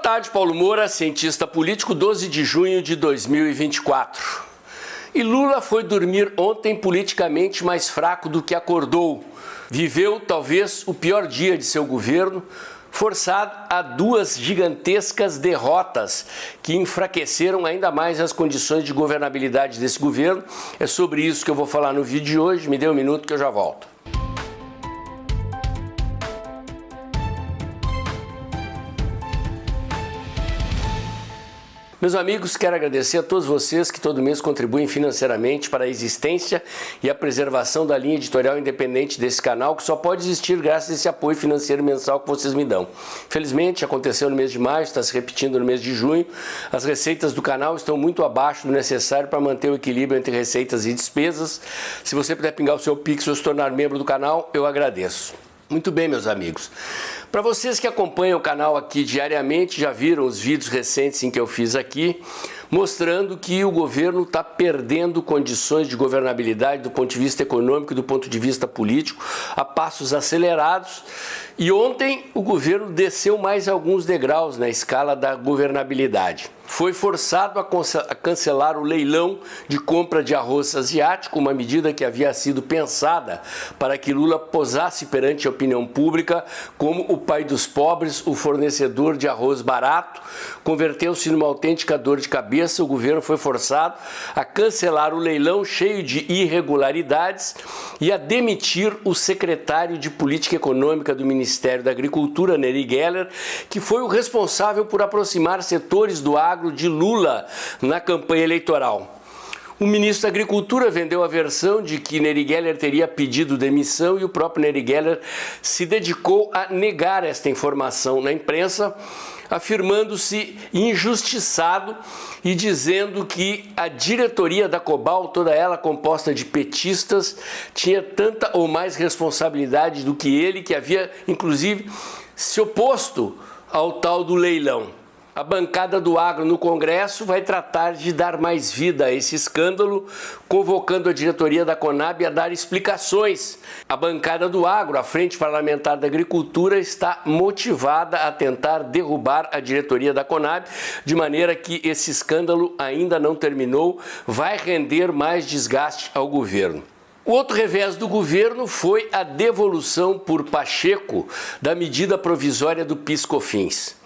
tarde, Paulo Moura, cientista político, 12 de junho de 2024. E Lula foi dormir ontem politicamente mais fraco do que acordou. Viveu talvez o pior dia de seu governo, forçado a duas gigantescas derrotas que enfraqueceram ainda mais as condições de governabilidade desse governo. É sobre isso que eu vou falar no vídeo de hoje. Me dê um minuto que eu já volto. Meus amigos, quero agradecer a todos vocês que todo mês contribuem financeiramente para a existência e a preservação da linha editorial independente desse canal, que só pode existir graças a esse apoio financeiro mensal que vocês me dão. Felizmente, aconteceu no mês de maio, está se repetindo no mês de junho. As receitas do canal estão muito abaixo do necessário para manter o equilíbrio entre receitas e despesas. Se você puder pingar o seu Pix ou se tornar membro do canal, eu agradeço. Muito bem, meus amigos. Para vocês que acompanham o canal aqui diariamente, já viram os vídeos recentes em que eu fiz aqui, mostrando que o governo está perdendo condições de governabilidade do ponto de vista econômico e do ponto de vista político a passos acelerados. E ontem o governo desceu mais alguns degraus na escala da governabilidade. Foi forçado a cancelar o leilão de compra de arroz asiático, uma medida que havia sido pensada para que Lula posasse perante a opinião pública como o pai dos pobres, o fornecedor de arroz barato. Converteu-se numa autêntica dor de cabeça. O governo foi forçado a cancelar o leilão cheio de irregularidades e a demitir o secretário de Política Econômica do Ministério da Agricultura, Neri Geller, que foi o responsável por aproximar setores do agro de Lula na campanha eleitoral. O ministro da Agricultura vendeu a versão de que Neri Geller teria pedido demissão e o próprio Neri Geller se dedicou a negar esta informação na imprensa, afirmando-se injustiçado e dizendo que a diretoria da Cobal, toda ela composta de petistas, tinha tanta ou mais responsabilidade do que ele, que havia inclusive se oposto ao tal do leilão. A bancada do agro no Congresso vai tratar de dar mais vida a esse escândalo, convocando a diretoria da Conab a dar explicações. A bancada do agro, a Frente Parlamentar da Agricultura, está motivada a tentar derrubar a diretoria da Conab, de maneira que esse escândalo ainda não terminou, vai render mais desgaste ao governo. O outro revés do governo foi a devolução por Pacheco da medida provisória do PIS/COFINS.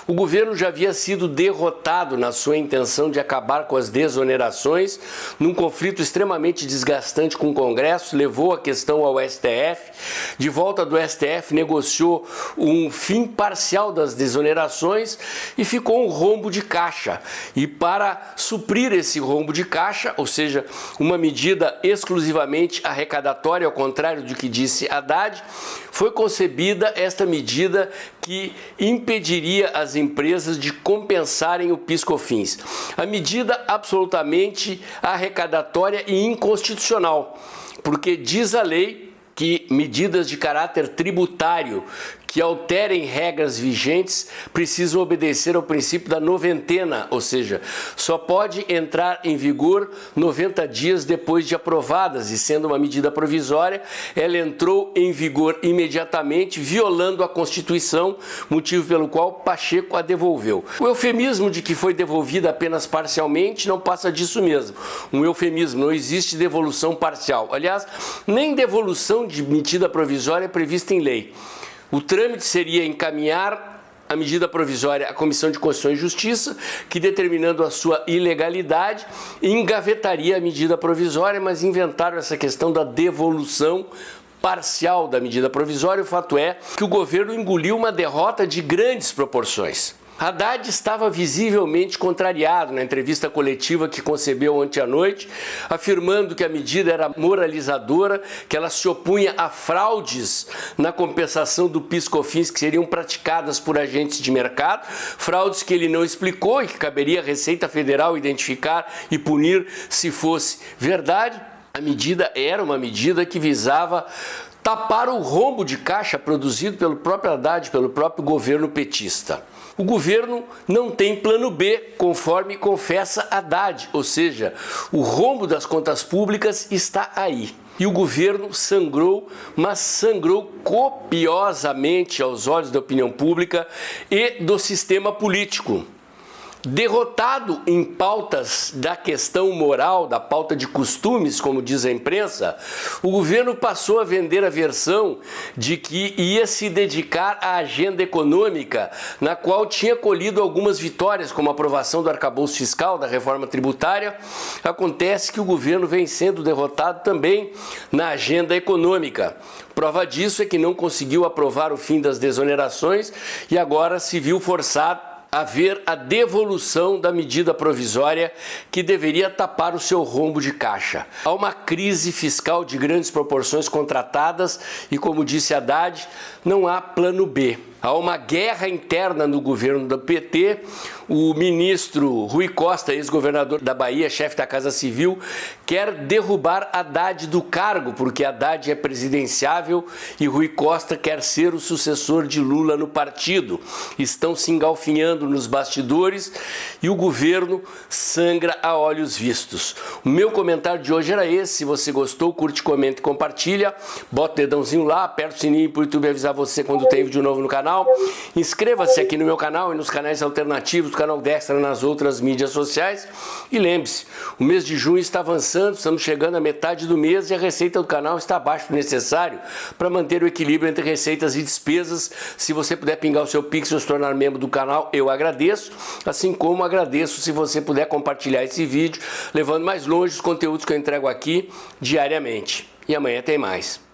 O governo já havia sido derrotado na sua intenção de acabar com as desonerações, num conflito extremamente desgastante com o Congresso, levou a questão ao STF, de volta do STF negociou um fim parcial das desonerações e ficou um rombo de caixa. E para suprir esse rombo de caixa, ou seja, uma medida exclusivamente arrecadatória, ao contrário do que disse Haddad, foi concebida esta medida que impediria as empresas de compensarem o PIS/COFINS. A medida absolutamente arrecadatória e inconstitucional, porque diz a lei que medidas de caráter tributário que alterem regras vigentes precisam obedecer ao princípio da noventena, ou seja, só pode entrar em vigor 90 dias depois de aprovadas, e sendo uma medida provisória, ela entrou em vigor imediatamente, violando a Constituição, motivo pelo qual Pacheco a devolveu. O eufemismo de que foi devolvida apenas parcialmente não passa disso mesmo. Um eufemismo, não existe devolução parcial. Aliás, nem devolução de medida provisória é prevista em lei. O trâmite seria encaminhar a medida provisória à Comissão de Constituição e Justiça, que, determinando a sua ilegalidade, engavetaria a medida provisória, mas inventaram essa questão da devolução parcial da medida provisória. O fato é que o governo engoliu uma derrota de grandes proporções. Haddad estava visivelmente contrariado na entrevista coletiva que concebeu ontem à noite, afirmando que a medida era moralizadora, que ela se opunha a fraudes na compensação do PIS/COFINS que seriam praticadas por agentes de mercado, fraudes que ele não explicou e que caberia à Receita Federal identificar e punir se fosse verdade. A medida era uma medida que visava tapar o rombo de caixa produzido pelo próprio Haddad, pelo próprio governo petista. O governo não tem plano B, conforme confessa Haddad, ou seja, o rombo das contas públicas está aí. E o governo sangrou, mas sangrou copiosamente aos olhos da opinião pública e do sistema político. Derrotado em pautas da questão moral, da pauta de costumes, como diz a imprensa, o governo passou a vender a versão de que ia se dedicar à agenda econômica, na qual tinha colhido algumas vitórias, como a aprovação do arcabouço fiscal, da reforma tributária. Acontece que o governo vem sendo derrotado também na agenda econômica. Prova disso é que não conseguiu aprovar o fim das desonerações e agora se viu forçado haver a devolução da medida provisória que deveria tapar o seu rombo de caixa. Há uma crise fiscal de grandes proporções contratadas e, como disse Haddad, não há plano B. Há uma guerra interna no governo do PT. O ministro Rui Costa, ex-governador da Bahia, chefe da Casa Civil, quer derrubar Haddad do cargo, porque Haddad é presidenciável e Rui Costa quer ser o sucessor de Lula no partido. Estão se engalfinhando nos bastidores e o governo sangra a olhos vistos. O meu comentário de hoje era esse. Se você gostou, curte, comenta e compartilha. Bota o dedãozinho lá, aperta o sininho para o YouTube avisar você quando tem vídeo novo no canal. Inscreva-se aqui no meu canal e nos canais alternativos do canal Dextra nas outras mídias sociais. E lembre-se, o mês de junho está avançando, estamos chegando à metade do mês e a receita do canal está abaixo do necessário para manter o equilíbrio entre receitas e despesas. Se você puder pingar o seu Pix ou se tornar membro do canal, eu agradeço. Assim como agradeço se você puder compartilhar esse vídeo, levando mais longe os conteúdos que eu entrego aqui diariamente. E amanhã tem mais.